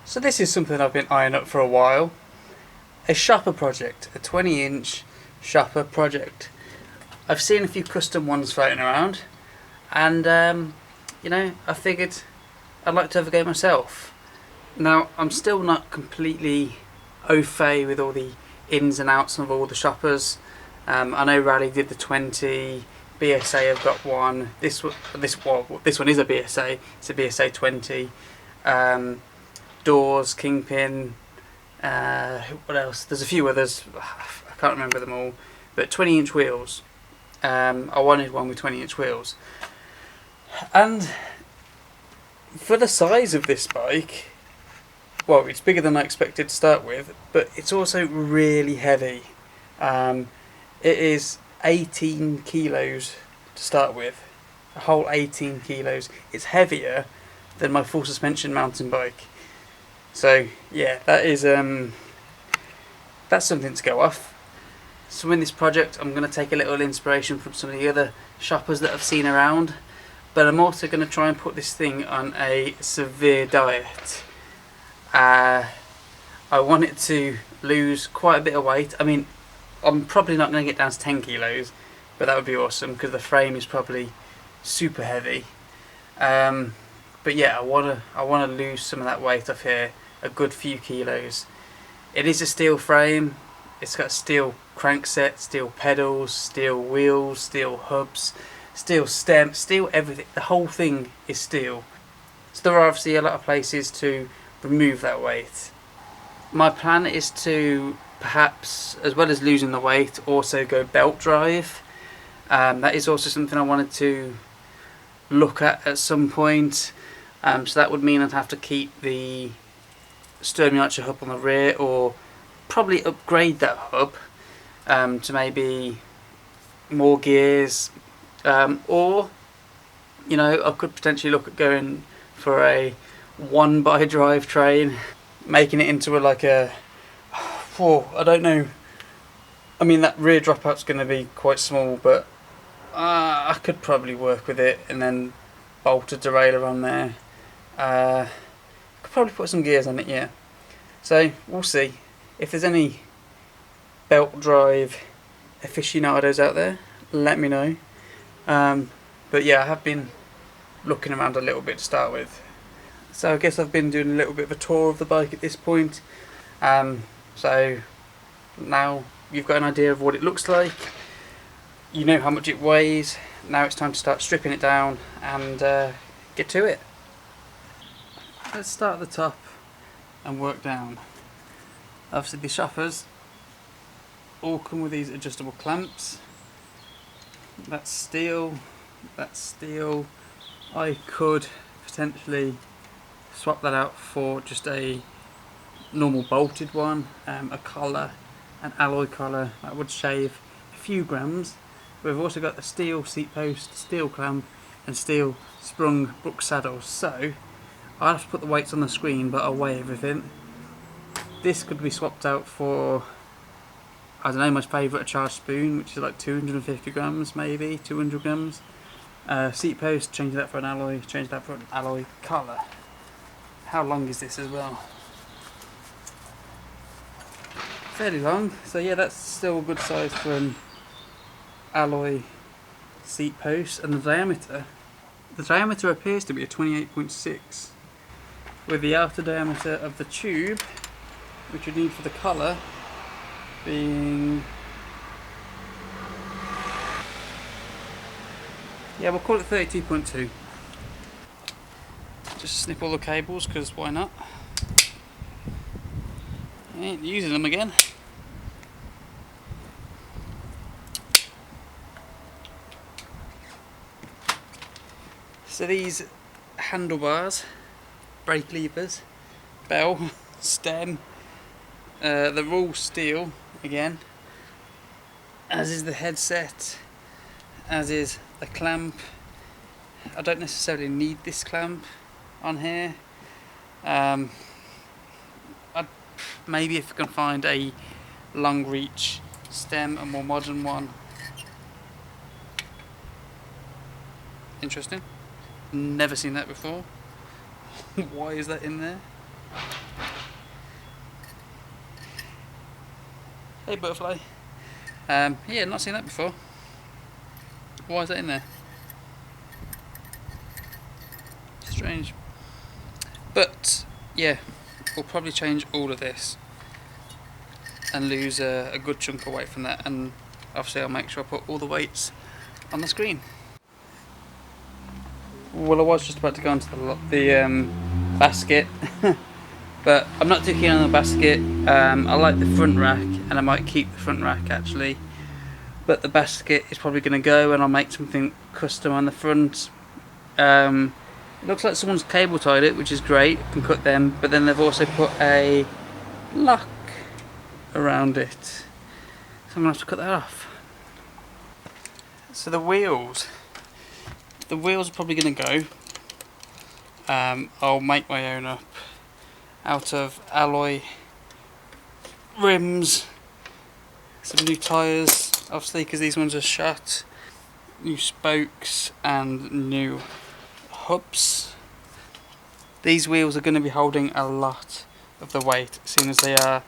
So this is something I've been eyeing up for a while. A shopper project, a 20-inch shopper project. I've seen a few custom ones floating around, and I figured I'd like to have a go myself. Now, I'm still not completely au fait with all the ins and outs of all the shoppers. I know Rally did the 20, BSA have got one. This one is a BSA. It's a BSA 20. Doors, Kingpin. What else? There's a few others. I can't remember them all. But 20-inch wheels. I wanted one with 20-inch wheels. And for the size of this bike, well, it's bigger than I expected to start with, but it's also really heavy. It is 18 kilos to start with. A whole 18 kilos. It's heavier than my full suspension mountain bike. So yeah, that is that's something to go off. So in this project, I'm going to take a little inspiration from some of the other shoppers that I've seen around, but I'm also going to try and put this thing on a severe diet. I want it to lose quite a bit of weight. I mean, I'm probably not going to get down to 10 kilos, but that would be awesome because the frame is probably super heavy. But yeah, I want to lose some of that weight off here, a good few kilos. It is a steel frame. It's got steel crankset, steel pedals, steel wheels, steel hubs, steel stem, steel everything. The whole thing is steel. So there are obviously a lot of places to remove that weight. My plan is to perhaps, as well as losing the weight, also go belt drive. That is also something I wanted to look at some point. So that would mean I'd have to keep the Sturmey Archer hub on the rear, or probably upgrade that hub to maybe more gears, or I could potentially look at going for a 1x drive train, making it into I don't know. I mean, that rear dropout's going to be quite small, but I could probably work with it and then bolt a derailleur on there. Could probably put some gears on it, yeah. So we'll see. If there's any belt drive aficionados out there, let me know. But yeah, I have been looking around a little bit to start with. So I guess I've been doing a little bit of a tour of the bike at this point. So now you've got an idea of what it looks like. You know how much it weighs. Now it's time to start stripping it down and get to it. Let's start at the top and work down. Obviously the shoppers all come with these adjustable clamps. That's steel, that's steel. I could potentially swap that out for just a normal bolted one, a collar, an alloy collar. That would shave a few grams. We've also got the steel seat post, steel clamp and steel sprung book saddles. So I'll have to put the weights on the screen, but I'll weigh everything. This could be swapped out for, I don't know, my favourite, a charged spoon, which is like 250 grams, maybe 200 grams. Seat post, change that for an alloy, change that for an alloy collar. How long is this as well? Fairly long, so yeah, that's still a good size for an alloy seat post. And the diameter appears to be a 28.6, with the outer diameter of the tube, which you need for the collar, being, yeah, we'll call it 32.2. Just snip all the cables, because why not? Ain't using them again. So these handlebars, brake levers, bell, stem, they're all steel again, as is the headset, as is the clamp. I don't necessarily need this clamp on here. Maybe if I can find a long reach stem, a more modern one. Interesting. Never seen that before. Why is that in there? Hey butterfly. Yeah, not seen that before. Why is that in there? Strange. But yeah, we'll probably change all of this and lose a good chunk of weight from that, and obviously I'll make sure I put all the weights on the screen. Well, I was just about to go into the basket, but I'm not too keen on the basket. I like the front rack, and I might keep the front rack actually, but the basket is probably going to go, and I'll make something custom on the front. It looks like someone's cable tied it, which is great. I can cut them, but then they've also put a lock around it, so I'm going to have to cut that off. So the wheels are probably going to go. I'll make my own up out of alloy rims, some new tyres, obviously because these ones are shot, new spokes and new hubs. These wheels are going to be holding a lot of the weight, seeing as they are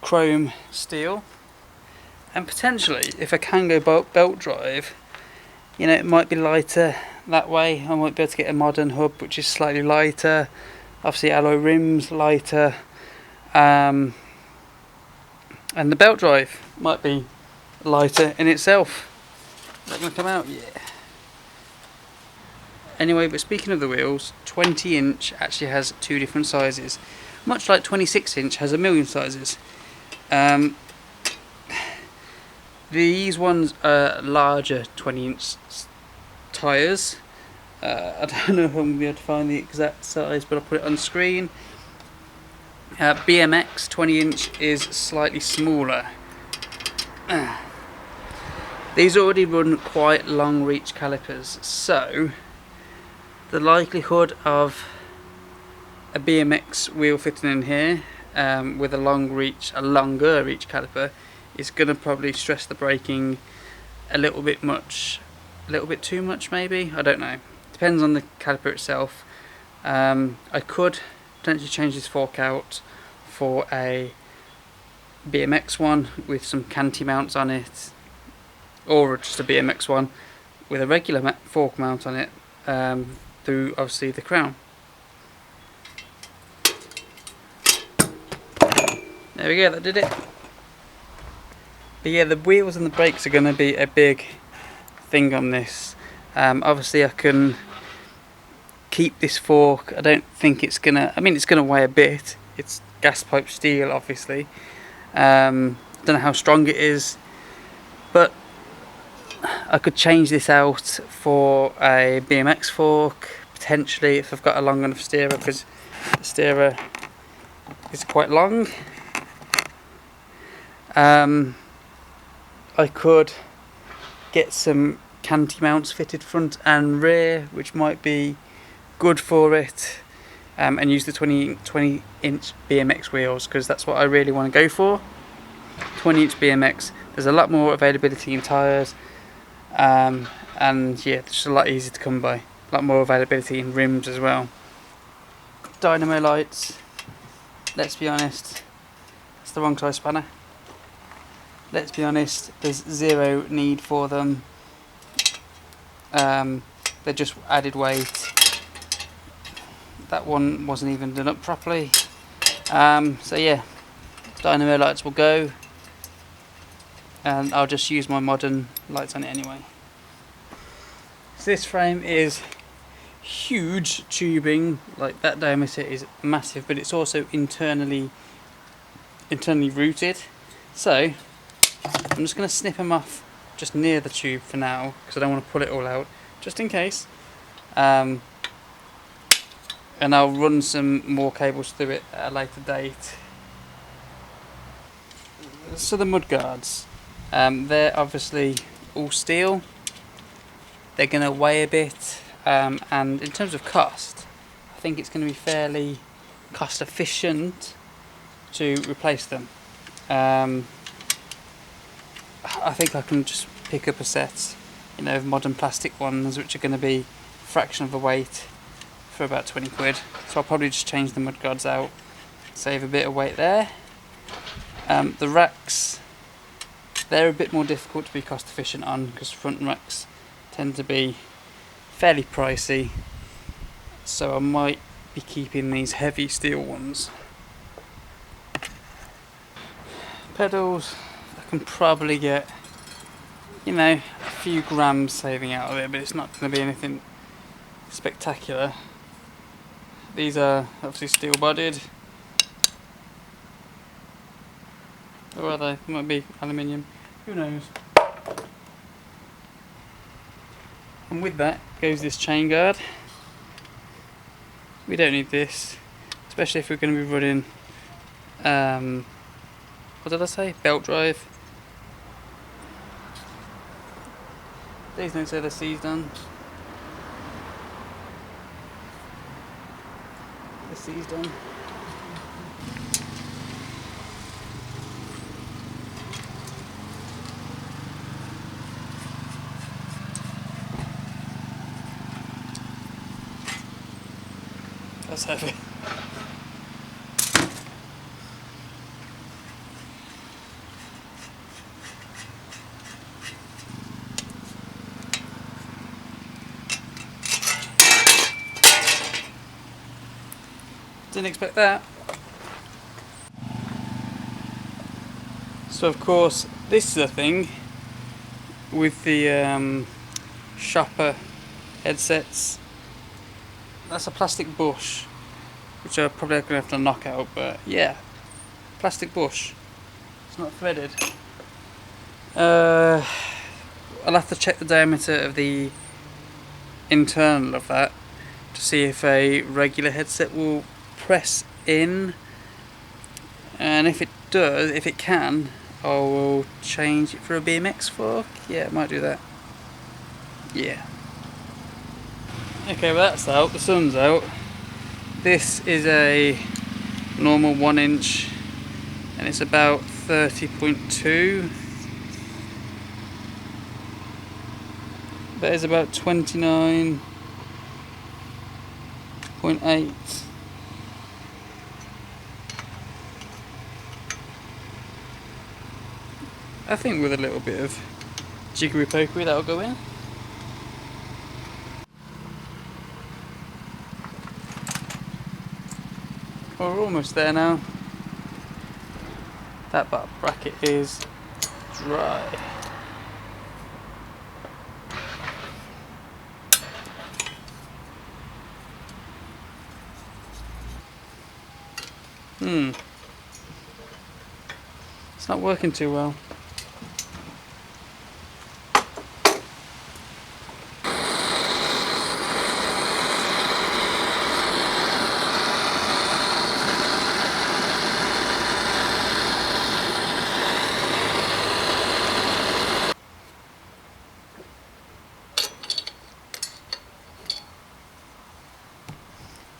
chrome steel, and potentially if I can go belt drive, you know, it might be lighter that way. I might be able to get a modern hub which is slightly lighter, obviously alloy rims lighter, and the belt drive might be lighter in itself. Is that going to come out? Yeah. Anyway, but speaking of the wheels, 20 inch actually has two different sizes, much like 26 inch has a million sizes. These ones are larger 20 inch tyres. I don't know if I'm going to be able to find the exact size, but I'll put it on screen. BMX 20 inch is slightly smaller. These already run quite long reach calipers, so the likelihood of a BMX wheel fitting in here with a longer reach caliper is going to probably stress the braking a little bit too much maybe, I don't know. Depends on the caliper itself. I could potentially change this fork out for a BMX one with some canty mounts on it, or just a BMX one with a regular fork mount on it, through obviously the crown. There we go, that did it. But yeah, the wheels and the brakes are going to be a big thing on this. Obviously I can keep this fork. I don't think it's gonna, I mean it's gonna weigh a bit, it's gas pipe steel obviously. Don't know how strong it is, but I could change this out for a BMX fork potentially if I've got a long enough steerer, because the steerer is quite long. I could get some canty mounts fitted front and rear, which might be good for it, and use the 20 inch BMX wheels, because that's what I really want to go for. 20 inch BMX, there's a lot more availability in tyres, and yeah, it's just a lot easier to come by, a lot more availability in rims as well. Dynamo lights, let's be honest, it's the wrong size spanner. Let's be honest, there's zero need for them. They're just added weight. That one wasn't even done up properly. So yeah, dynamo lights will go, and I'll just use my modern lights on it anyway. So this frame is huge tubing, like that diameter is massive, but it's also internally routed. So I'm just going to snip them off just near the tube for now, because I don't want to pull it all out, just in case. And I'll run some more cables through it at a later date. So the mudguards, they're obviously all steel. They're going to weigh a bit, and in terms of cost, I think it's going to be fairly cost efficient to replace them. I think I can just pick up a set, you know, of modern plastic ones, which are going to be a fraction of the weight, for about 20 quid. So I'll probably just change the mudguards out save a bit of weight there. The racks, they're a bit more difficult to be cost efficient on because front racks tend to be fairly pricey, so I might be keeping these heavy steel ones. Pedals, I can probably get, you know, a few grams saving out of it, but it's not going to be anything spectacular. These are obviously steel bodied, or are they? Might be aluminium, who knows. And with that goes this chain guard. We don't need this, especially if we're going to be running, what did I say? Belt drive. These don't say the C's done. The C's done. That's heavy. Didn't expect that. So of course this is the thing with the shopper headsets. That's a plastic bush, which I'm probably going to have to knock out, but yeah, plastic bush. It's not threaded. I'll have to check the diameter of the internal of that to see if a regular headset will press in, and if it does, if it can, I will change it for a BMX fork. Yeah, I might do that. Yeah. Okay, well that's out, the sun's out. This is a normal 1" and it's about 30.2. That is about 29.8. I think with a little bit of jiggery pokery that'll go in. Well, we're almost there now. That bottom bracket is dry. It's not working too well.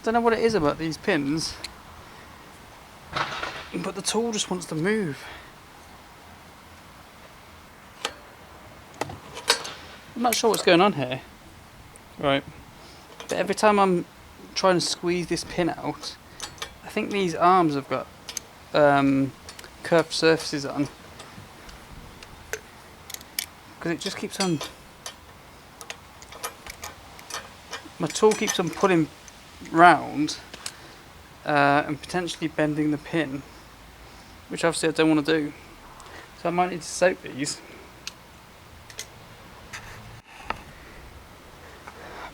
Don't know what it is about these pins, but the tool just wants to move. I'm not sure what's going on here. Right. But every time I'm trying to squeeze this pin out, I think these arms have got curved surfaces on. Because it just keeps on... My tool keeps on pulling round and potentially bending the pin, which obviously I don't want to do. So I might need to soak these.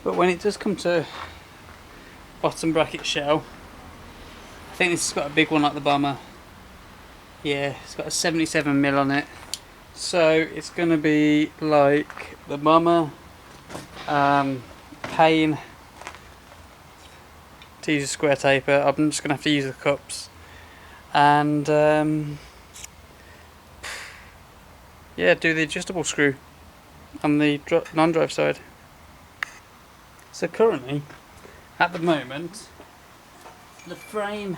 But when it does come to bottom bracket shell, I think this has got a big one like the bomber. Yeah, it's got a 77mm on it. So it's going to be like the bomber, pain. To use a square taper, I'm just going to have to use the cups, and yeah, do the adjustable screw on the non-drive side. So currently, at the moment, the frame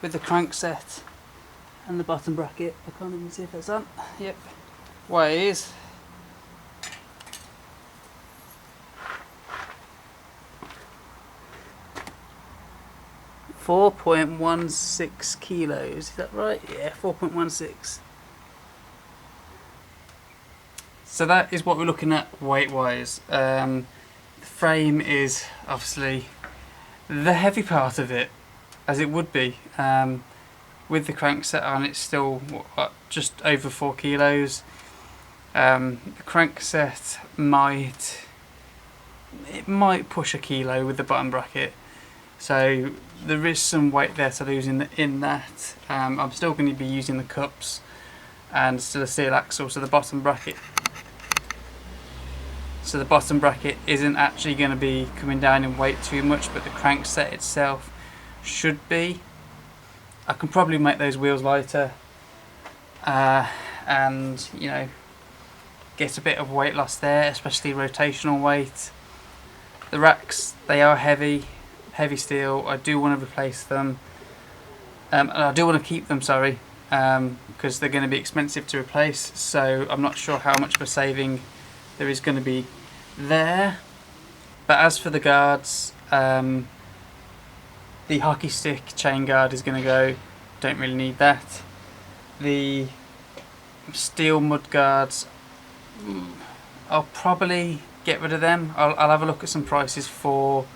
with the crankset and the bottom bracket, I can't even see if it's on, yep, weighs 4.16 kilos, is that right? Yeah, 4.16. So that is what we're looking at weight wise. The frame is obviously the heavy part of it, as it would be. With the crankset on, it's still just over 4 kilos. The crankset might push a kilo with the bottom bracket, so there is some weight there to lose in that. I'm still going to be using the cups and still a steel axle, so the bottom bracket isn't actually going to be coming down in weight too much, but the crankset itself should be. I can probably make those wheels lighter and, you know, get a bit of weight loss there, especially rotational weight. The racks, they are heavy steel. I do want to replace them, and I do want to keep them, sorry, because they're going to be expensive to replace, so I'm not sure how much of a saving there is going to be there. But as for the guards, the hockey stick chain guard is going to go, don't really need that. The steel mud guards, I'll probably get rid of them. I'll have a look at some prices for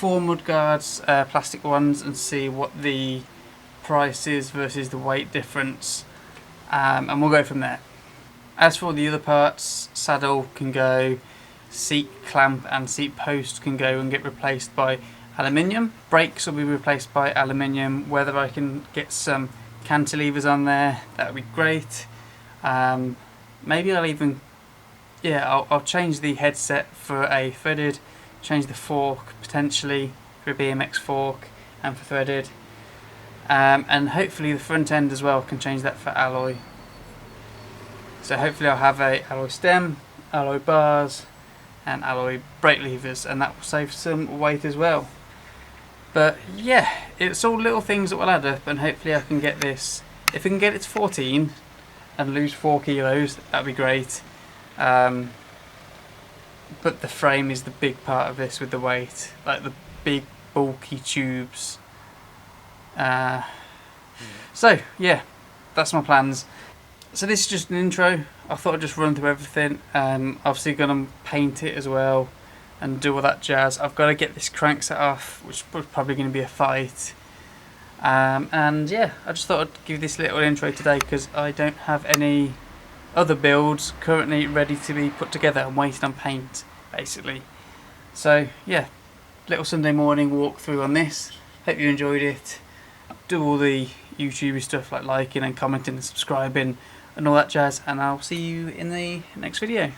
mud guards, plastic ones, and see what the price is versus the weight difference, and we'll go from there. As for the other parts, saddle can go, seat clamp and seat post can go and get replaced by aluminium. Brakes will be replaced by aluminium. Whether I can get some cantilevers on there, that would be great. Maybe I'll even, I'll change the headset for a threaded, change the fork potentially for a BMX fork and for threaded, and hopefully the front end as well can change that for alloy. So hopefully I'll have a alloy stem, alloy bars and alloy brake levers, and that will save some weight as well. But yeah, it's all little things that will add up, and hopefully I can get this, if I can get it to 14 and lose 4 kilos, that'd be great. But the frame is the big part of this with the weight, like the big bulky tubes. So yeah, that's my plans. So this is just an intro. I thought I'd just run through everything. Obviously going to paint it as well and do all that jazz. I've got to get this crankset off, which is probably going to be a fight. And yeah, I just thought I'd give this little intro today because I don't have any other builds currently ready to be put together. I'm waiting on paint, basically. So yeah, little Sunday morning walkthrough on this. Hope you enjoyed it. Do all the YouTuber stuff like liking and commenting and subscribing and all that jazz, and I'll see you in the next video.